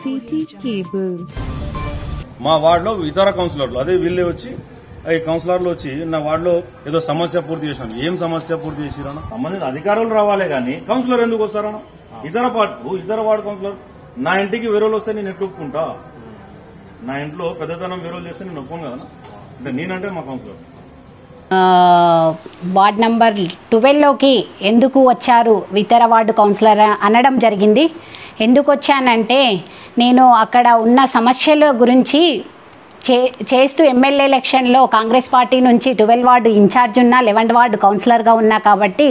City cable. మా వార్డులో ఇతర కౌన్సిలర్లు అదే వీళ్ళే వచ్చి ఈ కౌన్సిలర్లు వచ్చి నా వార్డులో ఏదో సమస్య పూర్తి చేసినాను. ఏం సమస్య పూర్తి చేసిరన్నా? సంబంధించిన అధికారులు రావాలే గానీ కౌన్సిలర్ ఎందుకు వస్తారన్నా? ఇతర వార్డు కౌన్సిలర్ నా ఇంటికి వేరేలు వస్తే నేను ఎట్లా ఒప్పుకుంటా? నా ఇంట్లో పెద్దతనం వేరేలు చేస్తే నేను ఒప్పుకోను కదా. అంటే నేనంటే మా కౌన్సిలర్ వార్డ్ నంబర్ 12లోకి ఎందుకు వచ్చారు ఇతర వార్డు కౌన్సిలర్ అనడం జరిగింది. ఎందుకు వచ్చానంటే నేను అక్కడ ఉన్న సమస్యల గురించి చేస్తూ ఎమ్మెల్యే ఎలక్షన్లో కాంగ్రెస్ పార్టీ నుంచి 12 వార్డు ఇన్ఛార్జ్ ఉన్నా 11 వార్డు కౌన్సిలర్గా ఉన్నా కాబట్టి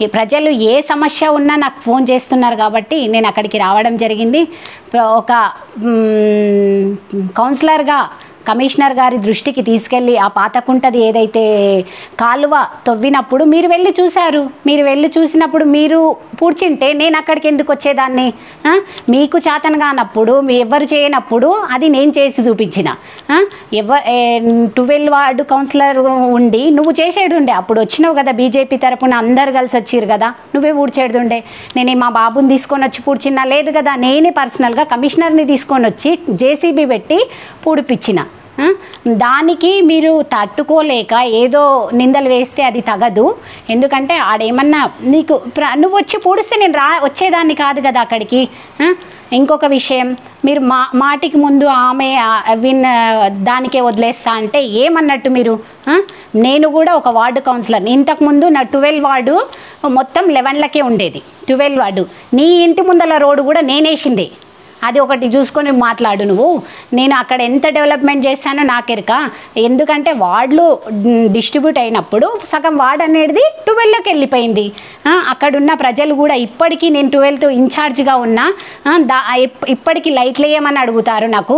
ఈ ప్రజలు ఏ సమస్య ఉన్నా నాకు ఫోన్ చేస్తున్నారు కాబట్టి నేను అక్కడికి రావడం జరిగింది. ఒక కౌన్సిలర్గా కమిషనర్ గారి దృష్టికి తీసుకెళ్ళి ఆ పాతకుంటది ఏదైతే కాలువ తవ్వినప్పుడు మీరు వెళ్ళి చూశారు. మీరు వెళ్ళి చూసినప్పుడు మీరు పూడ్చింటే నేను అక్కడికి ఎందుకు వచ్చేదాన్ని? మీకు చేతన కానప్పుడు ఎవరు చేయనప్పుడు అది నేను చేసి చూపించిన. 12 వార్డు కౌన్సిలర్ ఉండి నువ్వు చేసేది ఉండే. అప్పుడు వచ్చినావు కదా బీజేపీ తరపున అందరు కలిసి వచ్చారు కదా, నువ్వే పూడ్చేది ఉండే. నేనే మా బాబుని తీసుకొని వచ్చి పూడ్చినా లేదు కదా, నేనే పర్సనల్గా కమిషనర్ని తీసుకొని వచ్చి జేసీబీ పెట్టి పూడిపించిన. దానికి మీరు తట్టుకోలేక ఏదో నిందలు వేస్తే అది తగదు. ఎందుకంటే ఆడేమన్నా నువ్వు వచ్చి పూడిస్తే నేను వచ్చేదాన్ని కాదు కదా అక్కడికి. ఇంకొక విషయం, మీరు మాటికి ముందు ఆమె దానికే వదిలేస్తా అంటే ఏమన్నట్టు మీరు? నేను కూడా ఒక వార్డు కౌన్సిలర్. ఇంతకుముందు నా 12 వార్డు మొత్తం 11లకే ఉండేది. 12 వార్డు నీ ఇంటి ముందల రోడ్డు కూడా నేనేసింది. అది ఒకటి చూసుకొని మాట్లాడు నువ్వు. నేను అక్కడ ఎంత డెవలప్మెంట్ చేశానో నాకెరక. ఎందుకంటే వార్డులు డిస్ట్రిబ్యూట్ అయినప్పుడు సగం వార్డు అనేది 12లోకి వెళ్ళిపోయింది. అక్కడున్న ప్రజలు కూడా ఇప్పటికీ నేను 12తో ఇన్ఛార్జ్గా ఉన్నా. ఇప్పటికీ లైట్లు వేయమని అడుగుతారు నాకు.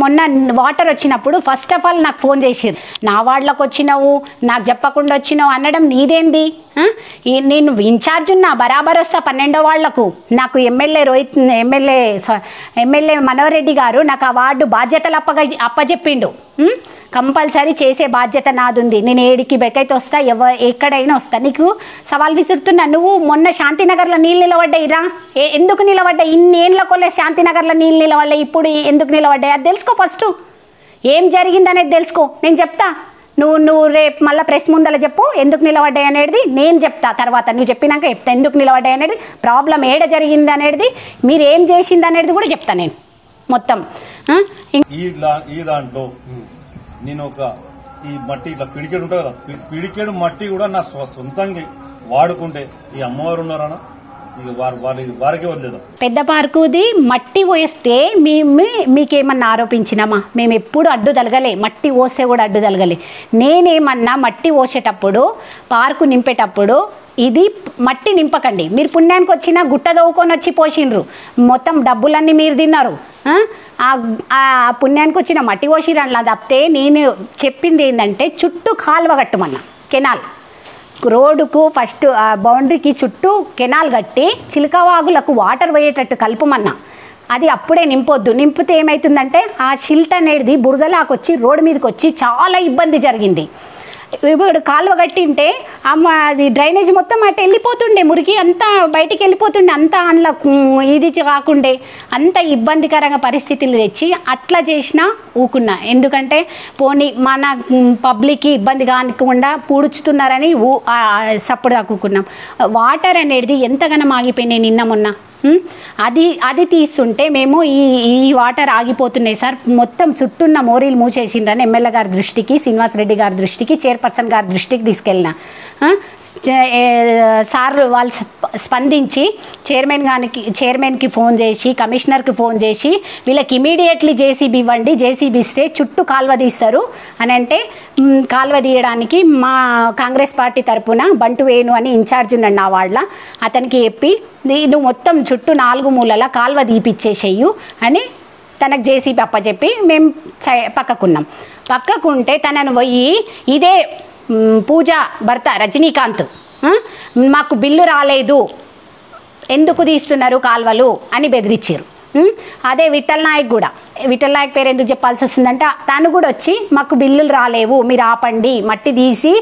మొన్న వాటర్ వచ్చినప్పుడు ఫస్ట్ ఆఫ్ ఆల్ నాకు ఫోన్ చేసిర్రు. నా వార్డులోకి వచ్చినావు, నాకు చెప్పకుండా వచ్చినావు అనడం నీదేంది? నేను ఇన్ఛార్జ్ ఉన్నా, బరాబర్ వస్తా 12వ వార్డులకు. నాకు ఎమ్మెల్యే మనోహర్ రెడ్డి గారు నాకు ఆ వార్డు బాధ్యతలు అప్పచెప్పిండు. కంపల్సరీ చేసే బాధ్యత నాదుంది. నేను ఏడికి బెక్కైతే వస్తా, ఎక్కడైనా వస్తా. నీకు సవాల్ విసురుతున్నా. నువ్వు మొన్న శాంతినగర్లో నీళ్ళు నిలబడ్డాయిరా. ఎందుకు నిలబడ్డాయి? ఇన్నేళ్ళ కొల్లే శాంతినగర్లో నీళ్ళు నిలబడ్డాయి. ఇప్పుడు ఎందుకు నిలబడ్డాయి అది తెలుసుకో. ఫస్ట్ ఏం జరిగిందనేది తెలుసుకో. నేను చెప్తా. నువ్వు రేపు మళ్ళీ ప్రెస్ ముందర చెప్పు ఎందుకు నిలబడ్డాయి అనేది. నేను చెప్తా తర్వాత. నువ్వు చెప్పినాక చెప్తా ఎందుకు నిలబడ్డాయి అనేది, ప్రాబ్లం ఏడ జరిగింది అనేది, మీరు ఏం చేసింది అనేది కూడా చెప్తా నేను మొత్తం. ఈ దాంట్లో నేను ఈ మట్టి ఇట్లా పిడికేడు ఉంటుంది కదా, పిడికేడు మట్టి కూడా నా సొంతంగా వాడుకుంటే ఈ అమ్మవారు ఉన్నారన్నా వారికే వదిలేదా? పెద్ద పార్కుది మట్టి పోస్తే మీకేమన్నా ఆరోపించినామా? మేము ఎప్పుడు అడ్డు తలగలే. మట్టి పోస్తే కూడా అడ్డు తలగలే. నేనేమన్నా మట్టి పోసేటప్పుడు పార్కు నింపేటప్పుడు ఇది మట్టి నింపకండి, మీరు పుణ్యానికి వచ్చినా గుట్ట దవ్వుకొని వచ్చి పోసిండ్రు, మొత్తం డబ్బులన్నీ మీరు తిన్నారు. ఆ పుణ్యానికి వచ్చిన మట్టి పోసిరు అలా తప్పితే నేను చెప్పింది ఏంటంటే చుట్టూ కాలువ కట్టమన్నా. కెనాల్ రోడ్డుకు ఫస్ట్ బౌండరీకి చుట్టూ కెనాల్ కట్టి చిలకవాగులకు వాటర్ పోయేటట్టు కలుపమన్నా. అది అప్పుడే నింపొద్దు. నింపితే ఏమవుతుందంటే ఆ చిల్ట్ అనేది బురదలాకొచ్చి రోడ్డు మీదకి వచ్చి చాలా ఇబ్బంది జరిగింది. ఇప్పుడు కాలువ కట్టింటే అది డ్రైనేజ్ మొత్తం అటు వెళ్ళిపోతుండే, మురికి అంతా బయటికి వెళ్ళిపోతుండే, అంతా అందులో ఇది కాకుండే అంత ఇబ్బందికరంగా పరిస్థితులు తెచ్చి అట్లా చేసినా ఊకున్నా. ఎందుకంటే పోనీ మన పబ్లిక్కి ఇబ్బంది కాకుండా పూడుచుతున్నారని సప్పుడు దాక్కున్నాం. వాటర్ అనేది ఎంతగానో ఆగిపోయినాయి నిన్న మొన్న. అది తీస్తుంటే మేము ఈ వాటర్ ఆగిపోతున్నాయి సార్, మొత్తం చుట్టూన్న మోరీలు మూసేసిండ్రని ఎమ్మెల్యే గారి దృష్టికి, శ్రీనివాసరెడ్డి గారి దృష్టికి, చైర్పర్సన్ గారి దృష్టికి తీసుకెళ్ళిన. సార్ వాళ్ళు స్పందించి చైర్మన్కి ఫోన్ చేసి, కమిషనర్కి ఫోన్ చేసి వీళ్ళకి ఇమీడియట్లీ జేసీబీ ఇవ్వండి, జేసీబీ ఇస్తే చుట్టూ కాలువ తీస్తారు అని అంటే, కాలువ తీయడానికి మా కాంగ్రెస్ పార్టీ తరఫున బంటు వేణు అని ఇన్ఛార్జ్ ఉన్నాడు నా వాళ్ళ, అతనికి చెప్పి నువ్వు మొత్తం చుట్టూ 4 మూలల కాలువ తీపిచ్చేసేయు అని తనకు జేసీబీ అప్పచెప్పి మేము పక్కకున్నాం. పక్కకుంటే తనను పోయి ఇదే పూజా భర్త రజనీకాంత్ మాకు బిల్లు రాలేదు, ఎందుకు తీస్తున్నారు కాలువలు అని బెదిరించారు. అదే విఠల్ నాయక్ కూడా విఠల్ పేరు ఎందుకు చెప్పాల్సి వస్తుందంటే తను కూడా వచ్చి మాకు బిల్లులు రాలేవు, మీరు ఆపండి, మట్టి తీసి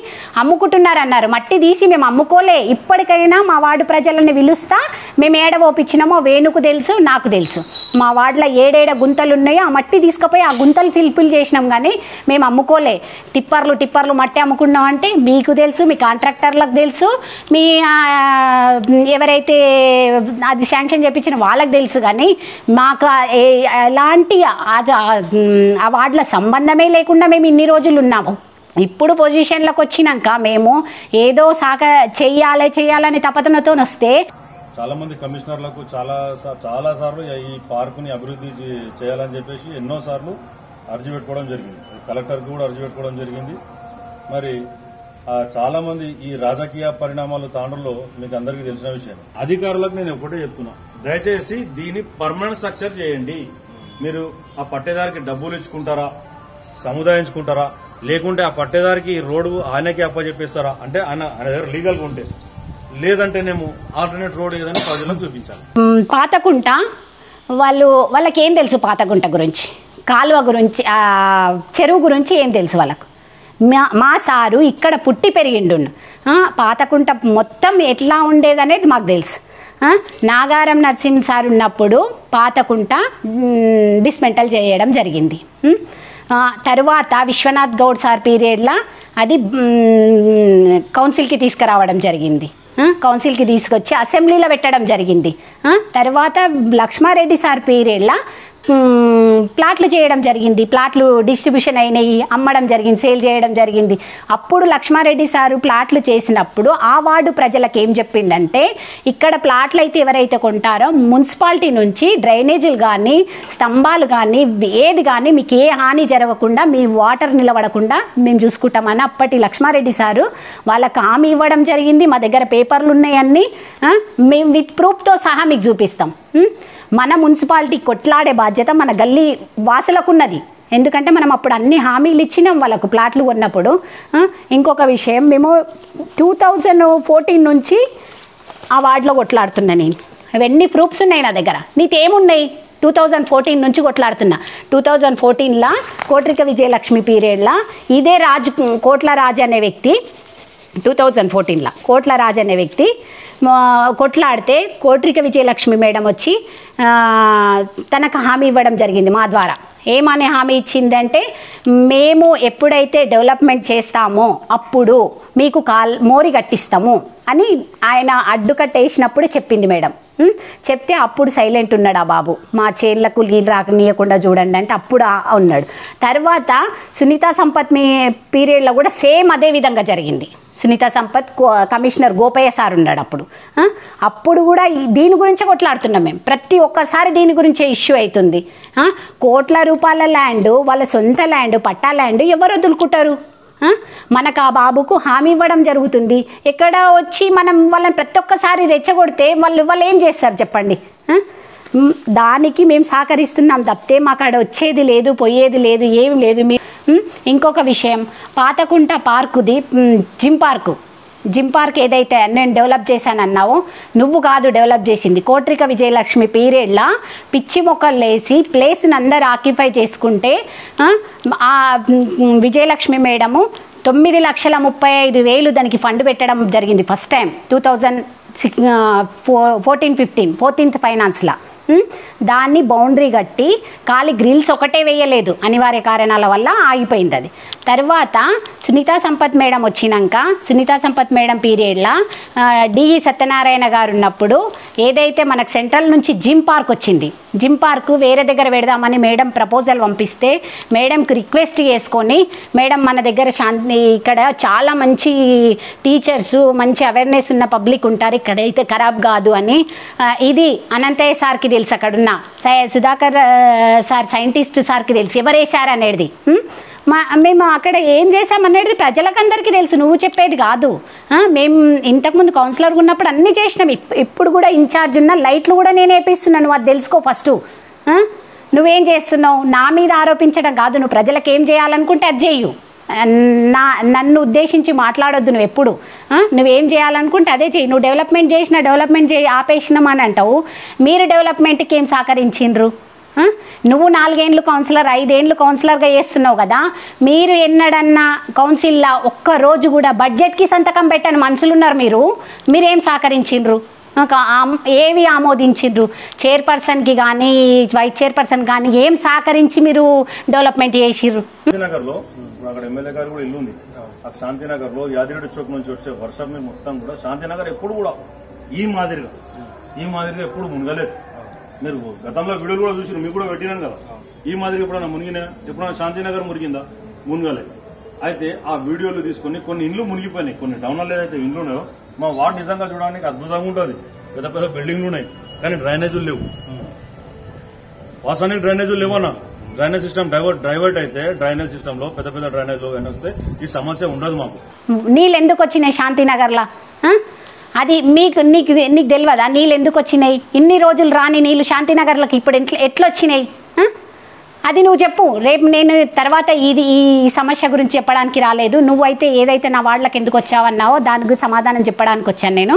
అమ్ముకుంటున్నారన్నారు. మట్టి తీసి మేము అమ్ముకోలే. ఇప్పటికైనా మా వార్డు ప్రజలని పిలుస్తా, మేము ఏడ ఓపించినామో వేణుకు తెలుసు, నాకు తెలుసు. మా వార్డులో ఏడేడ గుంతలు ఉన్నాయో ఆ మట్టి తీసుకుపోయి ఆ గుంతలు ఫిల్ చేసినాం, కానీ మేము అమ్ముకోలే. టిప్పర్లు మట్టి అమ్ముకున్నాం అంటే మీకు తెలుసు, మీ కాంట్రాక్టర్లకు తెలుసు, మీ ఎవరైతే అది శాంక్షన్ చేయించిన వాళ్ళకి తెలుసు. కానీ మాకు ఎలాంటి ఆ వార్డుల సంబంధమే లేకుండా మేము ఇన్ని రోజులు ఉన్నాము. ఇప్పుడు పొజిషన్లకు వచ్చినాక మేము ఏదో చెయ్యాలని తపతనతో వస్తే చాలా మంది కమిషనర్లకు చాలా సార్లు ఈ పార్కుని అభివృద్ధి చేయాలని చెప్పేసి ఎన్నో సార్లు అర్జీ పెట్టుకోవడం జరిగింది. కలెక్టర్కి కూడా అర్జీ పెట్టుకోవడం జరిగింది. మరి చాలా మంది ఈ రాజకీయ పరిణామాలు తాండ్రులో మీకు అందరికీ తెలిసిన విషయం. అధికారులకు నేను ఒకటే చెప్తున్నా, దయచేసి దీన్ని పర్మనెంట్ స్ట్రక్చర్ చేయండి. మీరు ఆ పట్టేదారికి డబ్బులు ఇచ్చుకుంటారా, సముదాయించుకుంటారా, లేకుంటే ఆ పట్టేదారికి రోడ్డు ఆయనకి అప్పచెప్పేస్తారా అంటే ఆయన దగ్గర లీగల్గా ఉంటే, లేదంటేనేమో ఆల్టర్నేట్ రోడ్ ఏదైనా ప్రజలకు చూపించాలి. పాతకుంట వాళ్ళకి ఏం తెలుసు, పాతకుంట గురించి, కాలువ గురించి, చెరువు గురించి ఏం తెలుసు వాళ్ళకు. మా సారు ఇక్కడ పుట్టి పెరిగిండు. పాతకుంట మొత్తం ఎట్లా ఉండేదనేది మాకు తెలుసు. నాగారం నరసింహ సార్ ఉన్నప్పుడు పాతకుంట డిస్మెంటల్ చేయడం జరిగింది. తరువాత విశ్వనాథ్ గౌడ్ సార్ పీరియడ్లో అది కౌన్సిల్కి తీసుకురావడం జరిగింది. కౌన్సిల్కి తీసుకొచ్చి అసెంబ్లీలో పెట్టడం జరిగింది. తర్వాత లక్ష్మారెడ్డి సార్ పీరియడ్లో ప్లాట్లు చేయడం జరిగింది. ప్లాట్లు డిస్ట్రిబ్యూషన్ అయినాయి, అమ్మడం జరిగింది, సేల్ చేయడం జరిగింది. అప్పుడు లక్ష్మారెడ్డి సారు ప్లాట్లు చేసినప్పుడు ఆ వార్డు ప్రజలకు ఏం చెప్పిండంటే, ఇక్కడ ప్లాట్లు అయితే ఎవరైతే కొంటారో మున్సిపాలిటీ నుంచి డ్రైనేజీలు కానీ స్తంభాలు కానీ ఏది కానీ మీకు ఏ హాని జరగకుండా, మీ వాటర్ నిలబడకుండా మేము చూసుకుంటామని అప్పటి లక్ష్మారెడ్డి సారు వాళ్ళకి హామీ ఇవ్వడం జరిగింది. మా దగ్గర పేపర్లు ఉన్నాయన్నీ, మేము విత్ ప్రూఫ్తో సహా మీకు చూపిస్తాం. మన మున్సిపాలిటీ కొట్లాడే బాధ్యత మన గల్లీ వాసులకున్నది. ఎందుకంటే మనం అప్పుడు అన్ని హామీలు ఇచ్చినాం వాళ్ళకు ప్లాట్లు కొన్నప్పుడు. ఇంకొక విషయం, మేము 2014 నుంచి ఆ వార్డులో కొట్లాడుతున్నా. నేను అవన్నీ ప్రూఫ్స్ ఉన్నాయి నా దగ్గర. నీకేమున్నాయి? 2014 నుంచి కొట్లాడుతున్నా. 2014లో కోట్రిక విజయలక్ష్మి పీరియడ్లో ఇదే కోట్ల రాజు అనే వ్యక్తి 2014లో కోట్ల రాజు అనే వ్యక్తి కొట్లాడితే కోట్రిక విజయలక్ష్మి మేడం వచ్చి తనకు హామీ ఇవ్వడం జరిగింది మా ద్వారా. ఏమని హామీ ఇచ్చిందంటే, మేము ఎప్పుడైతే డెవలప్మెంట్ చేస్తామో అప్పుడు మీకు మోరి కట్టిస్తాము అని ఆయన అడ్డుకట్టేసినప్పుడు చెప్పింది మేడం. చెప్తే అప్పుడు సైలెంట్ ఉన్నాడు ఆ బాబు. మా చేన్లకు నీళ్ళు రాకనీయకుండా చూడండి అంటే అప్పుడు ఉన్నాడు. తర్వాత సునీత సంపత్ పీరియడ్లో కూడా సేమ్ అదే విధంగా జరిగింది. సునీత సంపత్ కమిషనర్ గోపయ్య సార్ ఉన్నాడు అప్పుడు. అప్పుడు కూడా దీని గురించే కొట్లాడుతున్నాం మేము. ప్రతి ఒక్కసారి దీని గురించే ఇష్యూ అవుతుంది. కోట్ల రూపాయల ల్యాండ్, వాళ్ళ సొంత ల్యాండ్, పట్టా ల్యాండ్ ఎవరు వదులుకుంటారు? మనకు ఆ బాబుకు హామీ ఇవ్వడం జరుగుతుంది. ఎక్కడ వచ్చి మనం వాళ్ళని ప్రతి ఒక్కసారి రెచ్చగొడితే వాళ్ళు ఏం చేస్తారు చెప్పండి? దానికి మేము సహకరిస్తున్నాం తప్పితే మాకు అక్కడ వచ్చేది లేదు, పోయేది లేదు, ఏం లేదు. ఇంకొక విషయం, పాతకుంట పార్కుది జిమ్ పార్క్ ఏదైతే నేను డెవలప్ చేశానన్నావో నువ్వు కాదు డెవలప్ చేసింది. కోట్రిక విజయలక్ష్మి పీరియడ్లో పిచ్చి మొక్కలు వేసి ప్లేస్ని అందరు ఆక్యుపై చేసుకుంటే ఆ విజయలక్ష్మి మేడము 9,35,000 దానికి ఫండ్ పెట్టడం జరిగింది ఫస్ట్ టైం 2014-15 14th ఫైనాన్స్లో. దాన్ని బౌండరీ కట్టి ఖాళీ గ్రిల్స్ ఒకటే వేయలేదు, అనివార్య కారణాల వల్ల ఆగిపోయింది అది. తర్వాత సునీతా సంపత్ మేడం వచ్చినాక, సునీతా సంపత్ మేడం పీరియడ్లో డిఈ సత్యనారాయణ గారు ఉన్నప్పుడు ఏదైతే మనకు సెంట్రల్ నుంచి జిమ్ పార్క్ వచ్చింది, జిమ్ పార్క్ వేరే దగ్గర పెడదామని మేడం ప్రపోజల్ పంపిస్తే మేడంకి రిక్వెస్ట్ చేసుకొని, మేడం మన దగ్గర ఇక్కడ చాలా మంచి టీచర్స్, మంచి అవేర్నెస్ ఉన్న పబ్లిక్ ఉంటారు, ఇక్కడైతే ఖరాబ్ కాదు అని. ఇది అనంతయ్య సార్కి తెలుసు, అక్కడున్న సుధాకర్ సార్ సైంటిస్ట్ సార్కి తెలుసు ఎవరేశారు అనేది. మేము అక్కడ ఏం చేసామనేది ప్రజలకందరికీ తెలుసు, నువ్వు చెప్పేది కాదు. మేము ఇంతకుముందు కౌన్సిలర్గా ఉన్నప్పుడు అన్నీ చేసినాం. ఇప్పుడు కూడా ఇన్ఛార్జ్ ఉన్న లైట్లు కూడా నేను వేపిస్తున్నాను, నువ్వు అది తెలుసుకో ఫస్ట్. నువ్వేం చేస్తున్నావు? నా మీద ఆరోపించడం కాదు, నువ్వు ప్రజలకు ఏం చేయాలనుకుంటే అది చేయు. నన్ను ఉద్దేశించి మాట్లాడొద్దు. నువ్వు ఎప్పుడు నువ్వేం చేయాలనుకుంటే అదే చెయ్యి. నువ్వు డెవలప్మెంట్ చేసినా డెవలప్మెంట్ ఆపేసినామని అంటావు. మీరు డెవలప్మెంట్కి ఏం సహకరించిండ్రు? నువ్వు 4 ఏళ్ళు కౌన్సిలర్, 5 ఏళ్ళు కౌన్సిలర్గా చేస్తున్నావు కదా. మీరు ఎన్నడన్నా కౌన్సిల్లో ఒక్కరోజు కూడా బడ్జెట్కి సంతకం పెట్టని మనుషులు ఉన్నారు. మీరేం సహకరించిండ్రు? ఏవి ఆమోదించిండ్రు? చైర్పర్సన్కి కానీ వైస్ చైర్పర్సన్ కానీ ఏం సహకరించి మీరు డెవలప్మెంట్ చేసిర్రు? శాంతినగర్లో అక్కడ ఎమ్మెల్యే గారు కూడా ఇల్లు ఉంది. ఆ శాంతినగర్లో యాదిరెడ్డి చౌక్ నుంచి వచ్చే వర్షం మొత్తం కూడా శాంతినగర్ ఎప్పుడు కూడా ఈ మాదిరిగా ఎప్పుడు మునగలేదు. మీరు గతంలో వీడియోలు కూడా చూసి మీకు కూడా పెట్టినాను కదా. ఈ మాదిరిగా ఎప్పుడైనా మునిగినా, ఎప్పుడైనా శాంతినగర్ మునిగిందా? మునగలేదు. అయితే ఆ వీడియోలు తీసుకుని కొన్ని ఇండ్లు మునిగిపోయినాయి. కొన్ని టౌన్లలో ఏదైతే ఇండ్లు ఉన్నాయో మా వార్డు నిజంగా చూడడానికి అద్భుతంగా ఉంటుంది. పెద్ద పెద్ద బిల్డింగ్లు ఉన్నాయి కానీ డ్రైనేజీలు లేవు. వాసానికి డ్రైనేజీలు లేవన్నా. డ్రైనేజ్ సిస్టమ్ డైవర్ట్ అయితే డ్రైనేజ్ సిస్టమ్ లో పెద్ద పెద్ద డ్రైనేజ్ వస్తే ఈ సమస్య ఉండదు మాకు. నీళ్ళు ఎందుకు వచ్చినాయి శాంతినగర్లో? అది నీకు తెలియదా? నీళ్ళు ఎందుకు వచ్చినాయి? ఇన్ని రోజులు రాని నీళ్ళు శాంతినగర్లకు ఇప్పుడు ఎట్లా వచ్చినాయి? అది నువ్వు చెప్పు. రేపు నేను తర్వాత ఈ సమస్య గురించి చెప్పడానికి రాలేదు. నువ్వైతే ఏదైతే నా వాళ్ళకి ఎందుకు వచ్చావన్నావో దానికి సమాధానం చెప్పడానికి వచ్చాను నేను.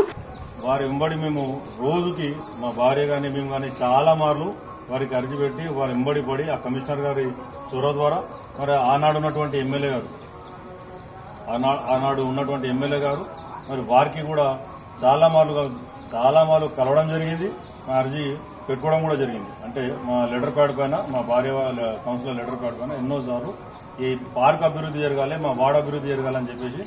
వారి వెంబడి మేము రోజుకి మా భార్య కానీ మేము కానీ చాలా మార్లు వారికి అర్జీ పెట్టి వారి వెంబడి పడి ఆ కమిషనర్ గారి చొరవ ద్వారా మరి ఆనాడు ఉన్నటువంటి ఎమ్మెల్యే గారు మరి వారికి కూడా చాలా మార్లు కలవడం జరిగింది. మా అర్జీ పెట్టుకోవడం కూడా జరిగింది. అంటే మా లెటర్ ప్యాడ్ పైన, మా భార్య కౌన్సిలర్ లెటర్ ప్యాడ్ పైన ఎన్నోసార్లు ఈ పార్క్ అభివృద్ధి జరగాలి, మా వార్డు అభివృద్ధి జరగాలని చెప్పేసి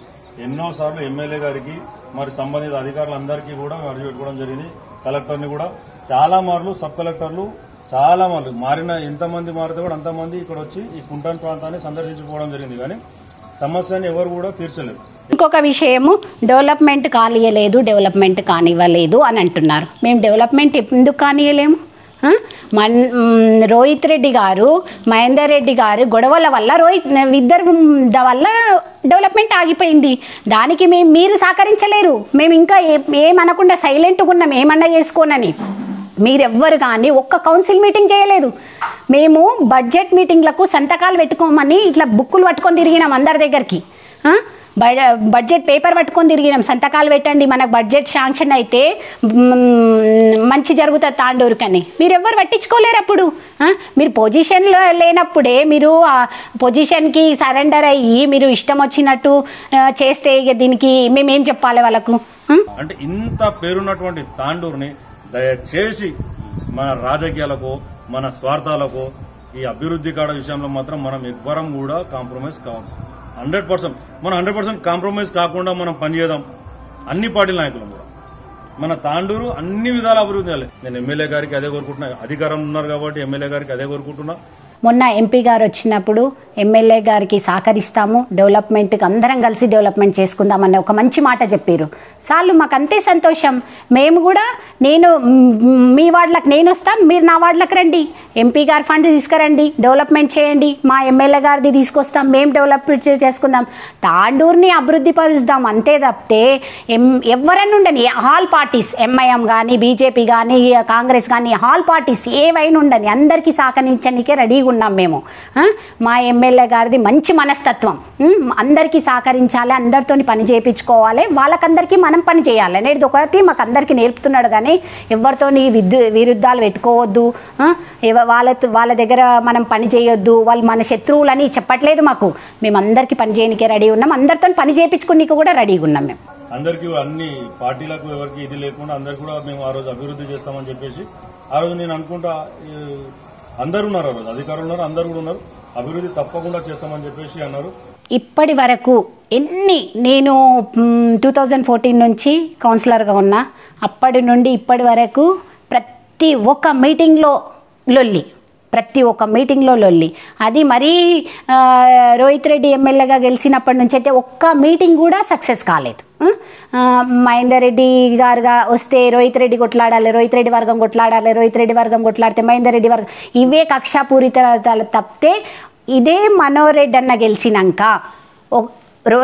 ఎన్నోసార్లు ఎమ్మెల్యే గారికి మరి సంబంధిత అధికారులందరికీ కూడా అర్జీ పెట్టుకోవడం జరిగింది. కలెక్టర్ని కూడా చాలా మార్లు, సబ్ కలెక్టర్లు చాలా మార్లు మారిన, ఎంతమంది మారితే కూడా అంతమంది ఇక్కడ వచ్చి ఈ కుంటాన్ ప్రాంతాన్ని సందర్శించుకోవడం జరిగింది. కానీ సమస్యని ఎవరు కూడా తీర్చలేదు. ఇంకొక విషయము, డెవలప్మెంట్ డెవలప్మెంట్ కానివ్వలేదు అని అంటున్నారు. మేము డెవలప్మెంట్ ఎందుకు కానియలేము? రోహిత్ రెడ్డి గారు, మహేందర్ రెడ్డి గారు గొడవల వల్ల ఇద్దరు వల్ల డెవలప్మెంట్ ఆగిపోయింది. దానికి మీరు సహకరించలేరు. మేము ఇంకా ఏమనకుండా సైలెంట్గా ఉన్నాం, ఏమన్నా చేసుకోనని. మీరెవ్వరు కానీ ఒక్క కౌన్సిల్ మీటింగ్ చేయలేదు. మేము బడ్జెట్ మీటింగ్లకు సంతకాలు పెట్టుకోమని ఇట్లా బుక్కులు పట్టుకొని తిరిగినాం అందరి దగ్గరికి. బడ్జెట్ పేపర్ పట్టుకొని తిరిగినాం, సంతకాలు పెట్టండి మనకు బడ్జెట్ శాంక్షన్ అయితే మంచి జరుగుతుంది తాండూరుకని. మీరు ఎవరు పట్టించుకోలేరు. అప్పుడు మీరు పొజిషన్లో లేనప్పుడే మీరు ఆ పొజిషన్కి సరెండర్ అయ్యి మీరు ఇష్టం వచ్చినట్టు చేస్తే ఇక దీనికి మేమేం చెప్పాలి వాళ్ళకు? అంటే ఇంత పేరున్నటువంటి తాండూరుని దయచేసి మన రాజకీయాలకు, మన స్వార్థాలకు, ఈ అభివృద్ధి కాడ విషయంలో మాత్రం మనం ఎవ్వరం కూడా కాంప్రమైజ్ కావాలి. 100% మనం 100% కాంప్రమైజ్ కాకుండా మనం పనిచేద్దాం. అన్ని పార్టీల నాయకులు కూడా మన తాండూరు అన్ని విధాల అభివృద్ధి చేయాలి. నేను ఎమ్మెల్యే గారికి అదే కోరుకుంటున్నా. అధికారం ఉన్నారు కాబట్టి ఎమ్మెల్యే గారికి అదే కోరుకుంటున్నా. మొన్న ఎంపీ గారు వచ్చినప్పుడు ఎమ్మెల్యే గారికి సహకరిస్తాము, డెవలప్మెంట్కి అందరం కలిసి డెవలప్మెంట్ చేసుకుందామన్న ఒక మంచి మాట చెప్పారు. చాలు, మాకు అంతే సంతోషం. మేము కూడా మీ వార్డులకు నేను వస్తాం, మీరు నా వార్డులకు రండి, ఎంపీ గారి ఫండ్ తీసుకురండి, డెవలప్మెంట్ చేయండి, మా ఎమ్మెల్యే గారిది తీసుకొస్తాం, మేము డెవలప్మెంట్ చేసుకుందాం, తాండూరుని అభివృద్ధి పరుస్తాం. అంతే తప్పితే ఎవరన్నా ఉండని, ఆల్ పార్టీస్, ఎంఐఎం కానీ, బీజేపీ కానీ, కాంగ్రెస్ కానీ, ఆల్ పార్టీస్ ఏవైనా ఉండని అందరికీ సహకరించడానికే రెడీగా ఉన్నాం మేము. మా ఎమ్మెల్యే గారిది మంచి మనస్తత్వం, అందరికీ సహకరించాలి, అందరితో పని చేయించుకోవాలి, వాళ్ళకందరికీ మనం పని చేయాలి అనేది ఒకటి మాకు అందరికీ నేర్పుతున్నాడు. కానీ ఎవరితో విరుద్ధాలు పెట్టుకోవద్దు, వాళ్ళ దగ్గర మనం పని చేయొద్దు, వాళ్ళు మన శత్రువులని చెప్పట్లేదు మాకు. మేము అందరికీ పని చేయడానికే రెడీ ఉన్నాం, అందరితో పని చేయించుకునేకి కూడా రెడీగా ఉన్నాం. మేము అందరికీ అన్ని పార్టీలకు ఎవరికి ఇది లేకుండా అందరు కూడా మేము ఆ రోజు అభివృద్ధి చేస్తామని చెప్పేసి ఆ రోజు నేను అనుకుంటా అందరు ఉన్నారు, ఆ రోజు అధికారులు ఉన్నారు, అందరు కూడా ఉన్నారు, అభివృద్ధి తప్పకుండా చేస్తామని చెప్పేసి అన్నారు. ఇప్పటి వరకు నేను 2014 నుంచి కౌన్సిలర్గా ఉన్నా. అప్పటి నుండి ఇప్పటి వరకు ప్రతి ఒక్క మీటింగ్లో లొల్లి, అది మరీ రోహిత్ రెడ్డి ఎమ్మెల్యేగా గెలిచినప్పటి నుంచి అయితే ఒక్క మీటింగ్ కూడా సక్సెస్ కాలేదు. మహేందర్ రెడ్డి గారుగా వస్తే రోహిత్ రెడ్డి కొట్లాడాలి, రోహిత్ రెడ్డి వర్గం కొట్లాడితే మహేందర్ రెడ్డి వర్గం, ఇవే కక్షాపూరితాలు తప్పితే ఇదే మనోహర్ రెడ్డి అన్న గెలిచినాక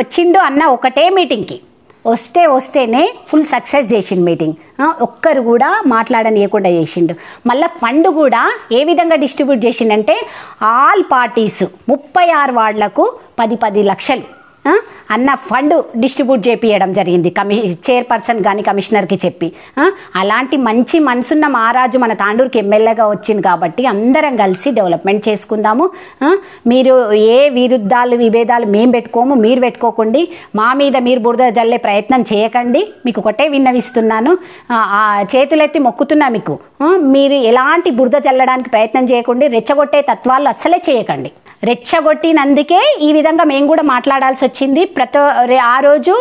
వచ్చిండు అన్న ఒకటే మీటింగ్కి వస్తేనే ఫుల్ సక్సెస్ చేసిండు మీటింగ్. ఒక్కరు కూడా మాట్లాడనీయకుండా చేసిండు. మళ్ళీ ఫండ్ కూడా ఏ విధంగా డిస్ట్రిబ్యూట్ చేసిండంటే ఆల్ పార్టీస్ 36 వార్డులకు 10 లక్షలు అన్న ఫండ్ డిస్ట్రిబ్యూట్ చేపియడం జరిగింది చైర్పర్సన్ కానీ కమిషనర్కి చెప్పి. అలాంటి మంచి మనసున్న మహారాజు మన తాండూరుకి ఎమ్మెల్యేగా వచ్చింది కాబట్టి అందరం కలిసి డెవలప్మెంట్ చేసుకుందాము. మీరు ఏ విభేదాలు మేము పెట్టుకోము, మీరు పెట్టుకోకండి. మా మీద మీరు బురద జల్లే ప్రయత్నం చేయకండి. మీకు ఒకటే విన్నవిస్తున్నాను, చేతులెత్తి మొక్కుతున్నా మీకు. మీరు ఎలాంటి బురద జల్లడానికి ప్రయత్నం చేయకండి, రెచ్చగొట్టే తత్వాలు అస్సలే చేయకండి. రెచ్చగొట్టినందుకే ఈ విధంగా మేము కూడా మాట్లాడాల్సి వచ్చింది. ఆ రోజు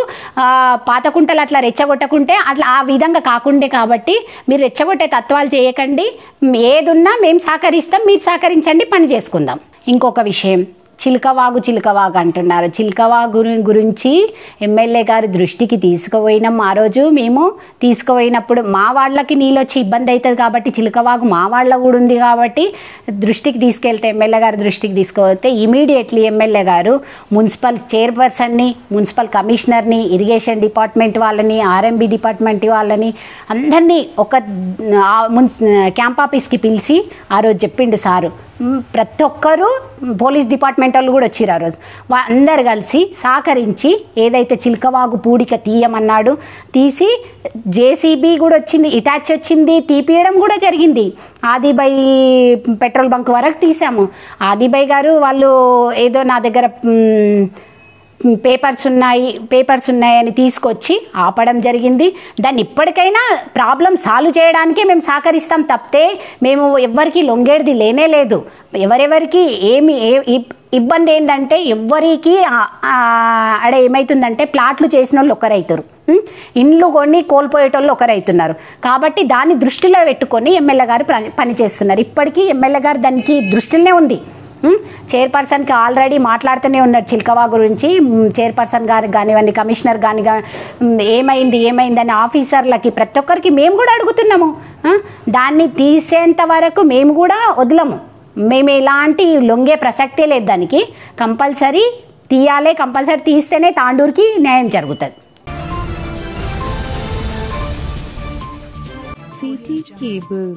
పాతకుంటలు అట్లా రెచ్చగొట్టకుంటే అట్లా ఆ విధంగా కాకుండే కాబట్టి మీరు రెచ్చగొట్టే తత్వాలు చేయకండి. ఏదున్నా మేము సహకరిస్తాం, మీరు సహకరించండి, పని చేసుకుందాం. ఇంకొక విషయం, చిలకవాగు అంటున్నారు. చిలకవాగు గురించి ఎమ్మెల్యే గారి దృష్టికి తీసుకుపోయినాం. ఆ రోజు మేము తీసుకుపోయినప్పుడు మా వాళ్ళకి నీళ్ళు వచ్చి ఇబ్బంది అవుతుంది కాబట్టి చిలకవాగు మా వాళ్ళ కూడా ఉంది కాబట్టి దృష్టికి తీసుకెళ్తే, ఎమ్మెల్యే గారి దృష్టికి తీసుకుపోతే ఇమీడియట్లీ ఎమ్మెల్యే గారు మున్సిపల్ చైర్పర్సన్ని, మున్సిపల్ కమిషనర్ని, ఇరిగేషన్ డిపార్ట్మెంట్ వాళ్ళని, ఆర్ఎంబి డిపార్ట్మెంట్ వాళ్ళని అందరినీ ఒక క్యాంప్ ఆఫీస్కి పిలిచి ఆ రోజు చెప్పిండు సారు. ప్రతి ఒక్కరూ పోలీస్ డిపార్ట్మెంట్ వాళ్ళు కూడా వచ్చారు ఆ రోజు. అందరు కలిసి సహకరించి ఏదైతే చిలకవాగు పూడిక తీయమన్నాడు తీసి జేసీబీ కూడా వచ్చింది, ఇటాచ్ వచ్చింది, తీపియడం కూడా జరిగింది. ఆదిబాయ్ పెట్రోల్ బంక్ వరకు తీసాము. ఆదిబాయ్ గారు వాళ్ళు ఏదో నా దగ్గర పేపర్స్ ఉన్నాయని తీసుకొచ్చి ఆపడం జరిగింది. దాన్ని ఇప్పటికైనా ప్రాబ్లం సాల్వ్ చేయడానికే మేము సహకరిస్తాం తప్పితే మేము ఎవ్వరికి లొంగేది లేనే లేదు. ఎవరెవరికి ఏమి ఇబ్బంది ఏంటంటే ఎవ్వరికి ఏమవుతుందంటే ప్లాట్లు చేసిన వాళ్ళు ఒకరైతారు, ఇండ్లు కొని కోల్పోయేటోళ్ళు ఒకరైతున్నారు. కాబట్టి దాన్ని దృష్టిలో పెట్టుకొని ఎమ్మెల్యే గారు పని చేస్తున్నారు. ఇప్పటికీ ఎమ్మెల్యే గారు దానికి దృష్టిలోనే ఉంది. చైర్పర్సన్కి ఆల్రెడీ మాట్లాడుతూనే ఉన్నారు చిలకవాగు గురించి. చైర్పర్సన్ గారు కానివ్వండి, కమిషనర్ కానీ ఏమైందని ఆఫీసర్లకి ప్రతి ఒక్కరికి మేము కూడా అడుగుతున్నాము. దాన్ని తీసేంత వరకు మేము కూడా వదలము. మేము ఎలాంటి లొంగే ప్రసక్తే లేదు. దానికి కంపల్సరీ తీయాలి. కంపల్సరీ తీస్తేనే తాండూరుకి న్యాయం జరుగుతుంది. City cable